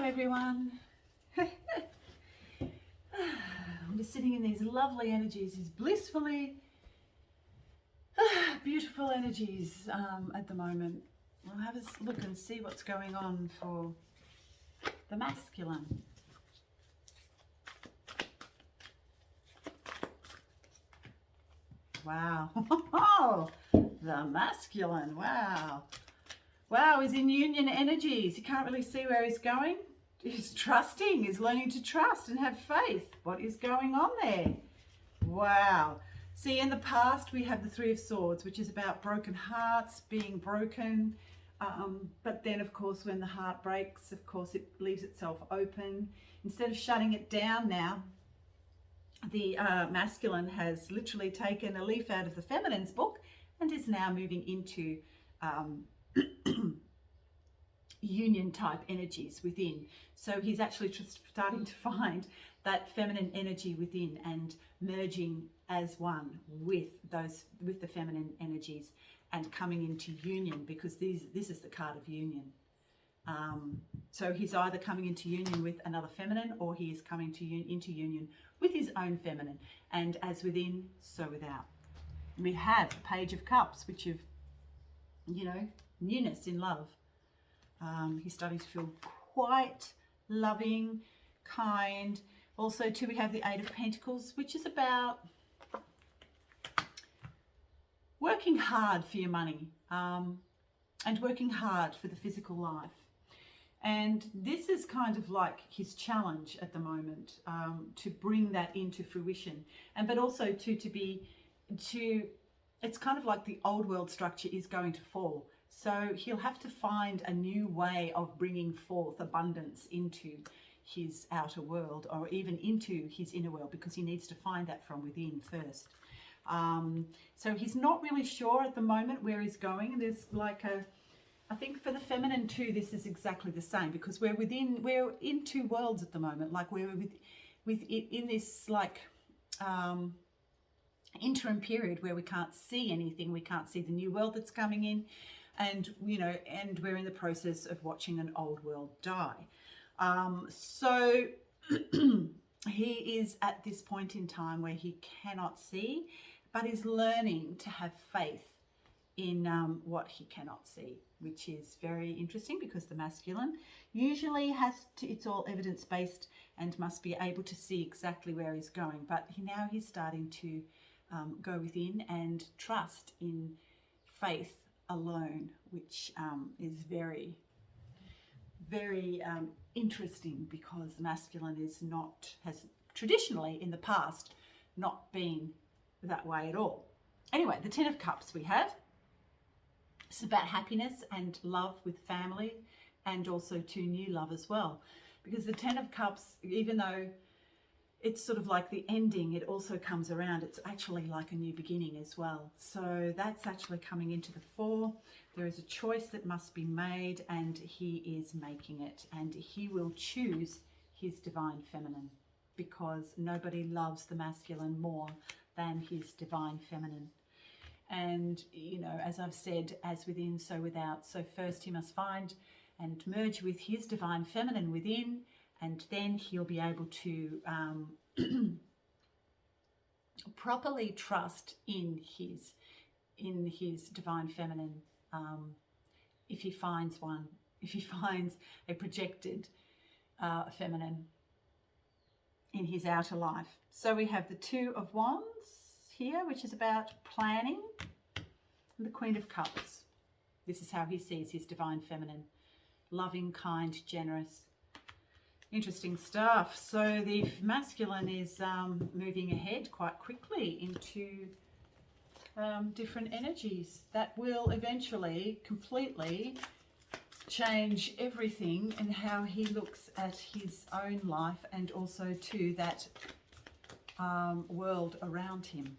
everyone. I'm just sitting in these lovely energies, these blissfully beautiful energies at the moment. We'll have a look and see what's going on for the masculine. Wow. The masculine. Wow. Wow, he's in union energies. You can't really see where he's going. He's trusting. He's learning to trust and have faith. What is going on there? Wow. See, in the past, we have the Three of Swords, which is about broken hearts, being broken. But then, of course, when the heart breaks, of course, it leaves itself open. Instead of shutting it down now, the masculine has literally taken a leaf out of the feminine's book and is now moving into union type energies within. So he's actually just starting to find that feminine energy within and merging as one with the feminine energies and coming into union, because this is the card of union. So he's either coming into union with another feminine, or he is coming into union with his own feminine. And as within, so without. We have the Page of Cups, which of, newness in love. He's starting to feel quite loving, kind. Also, too, we have the Eight of Pentacles, which is about working hard for your money and working hard for the physical life. And this is kind of like his challenge at the moment, to bring that into fruition. But also it's kind of like the old world structure is going to fall. So he'll have to find a new way of bringing forth abundance into his outer world, or even into his inner world, because he needs to find that from within first. So he's not really sure at the moment where he's going. There's like I think for the feminine too, this is exactly the same, because we're in two worlds at the moment. Like we're in this like interim period where we can't see anything. We can't see the new world that's coming in. And, and we're in the process of watching an old world die. So he is at this point in time where he cannot see, but is learning to have faith in what he cannot see, which is very interesting, because the masculine usually it's all evidence-based and must be able to see exactly where he's going. But now he's starting to go within and trust in faith alone, which is very, very interesting, because the masculine has traditionally in the past not been that way at all. Anyway, the Ten of Cups we have. It's about happiness and love with family, and also to new love as well, because the Ten of Cups, even though it's sort of like the ending, it also comes around. It's actually like a new beginning as well. So that's actually coming into the fore. There is a choice that must be made, and he is making it, and he will choose his divine feminine, because nobody loves the masculine more than his divine feminine. And, as I've said, as within, so without. So first he must find and merge with his divine feminine within, and then he'll be able to properly trust in his divine feminine, if he finds a projected feminine in his outer life. So we have the Two of Wands here, which is about planning, and the Queen of Cups. This is how he sees his divine feminine: loving, kind, generous. Interesting stuff. So the masculine is moving ahead quite quickly into different energies that will eventually completely change everything and how he looks at his own life, and also to that world around him.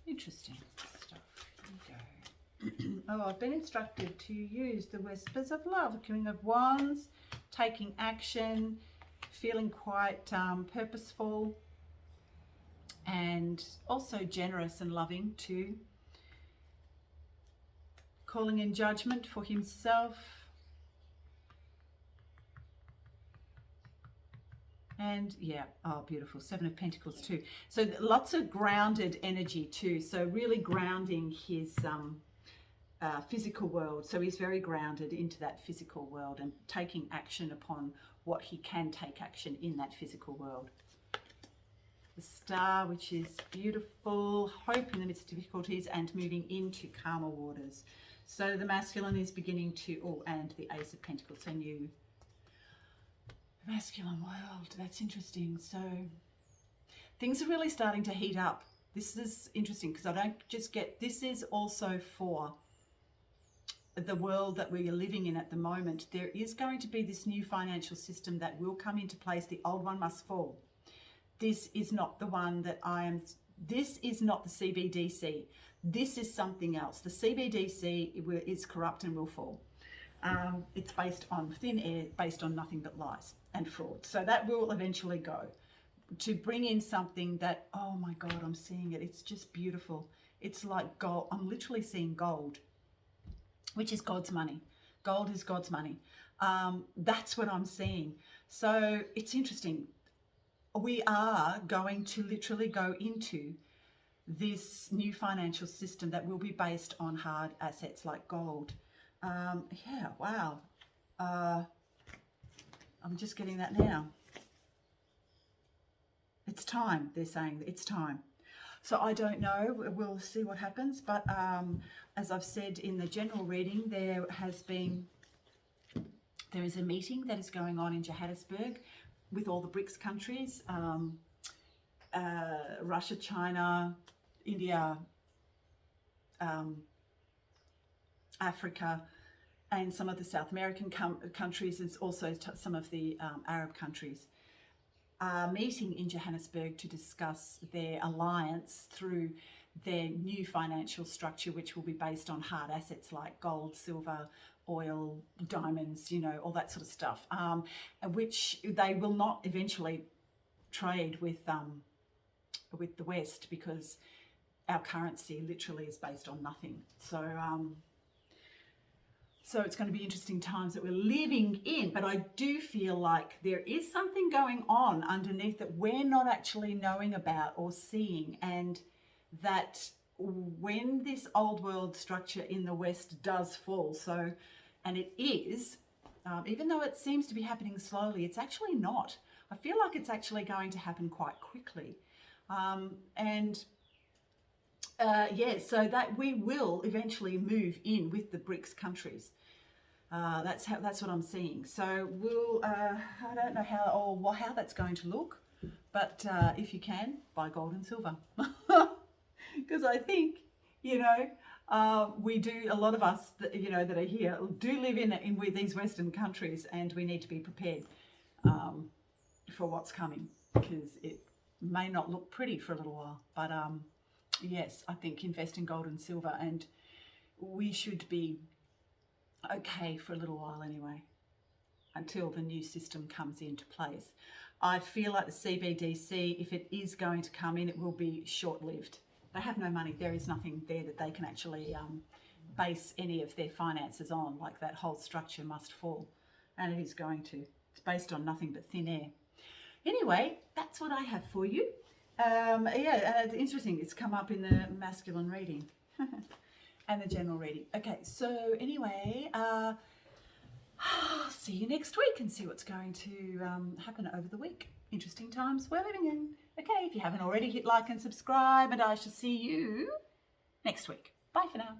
Interesting stuff. Here we go. Oh, I've been instructed to use the Whispers of Love, King of Wands, taking action, feeling quite purposeful, and also generous and loving too. Calling in judgment for himself, And yeah, oh, beautiful. Seven of Pentacles too. So lots of grounded energy too. So really grounding his physical world. So he's very grounded into that physical world and taking action upon what he can take action in that physical world. The Star, which is beautiful, hope in the midst of difficulties and moving into calmer waters. So the masculine is beginning to, oh, and the Ace of Pentacles, so new masculine world. That's interesting. So things are really starting to heat up. This is interesting because I don't just get, this is also for the world that we are living in at the moment. There is going to be this new financial system that will come into place. The old one must fall. This is not the one that this is not the CBDC. This is something else. The CBDC is corrupt and will fall. It's based on thin air, based on nothing but lies and fraud. So that will eventually go to bring in something that, oh my God, I'm seeing it. It's just beautiful. It's like gold. I'm literally seeing gold, which is God's money. Gold is God's money. That's what I'm seeing. So it's interesting. We are going to literally go into this new financial system that will be based on hard assets like gold. Yeah, wow. I'm just getting that now. It's time, they're saying. It's time. So I don't know. We'll see what happens. But as I've said in the general reading, there is a meeting that is going on in Johannesburg with all the BRICS countries, Russia, China, India, Africa, and some of the South American countries, and also some of the Arab countries, are meeting in Johannesburg to discuss their alliance through their new financial structure, which will be based on hard assets like gold, silver, oil, diamonds, you know, all that sort of stuff, which they will not eventually trade with the West, because our currency literally is based on nothing. So so it's going to be interesting times that we're living in, but I do feel like there is something going on underneath that we're not actually knowing about or seeing, and that when this old world structure in the West does fall, so, and it is, even though it seems to be happening slowly, it's actually not. I feel like it's actually going to happen quite quickly. Yeah, so that we will eventually move in with the BRICS countries. That's what I'm seeing. So we'll, I don't know how that's going to look, but if you can, buy gold and silver. Because I think, you know, we do, a lot of us that, you know, that are here do live in with these Western countries, and we need to be prepared for what's coming, because it may not look pretty for a little while. But yes, I think invest in gold and silver, and we should be okay for a little while anyway, until the new system comes into place. I feel like the CBDC, if it is going to come in, it will be short-lived. They have no money. There is nothing there that they can actually base any of their finances on. Like, that whole structure must fall, and it is going to. It's based on nothing but thin air. Anyway, that's what I have for you. Yeah, it's interesting. It's come up in the masculine reading and the general reading. Okay, so anyway, see you next week and see what's going to happen over the week. Interesting times we're living in. Okay, if you haven't already, hit like and subscribe, and I shall see you next week. Bye for now.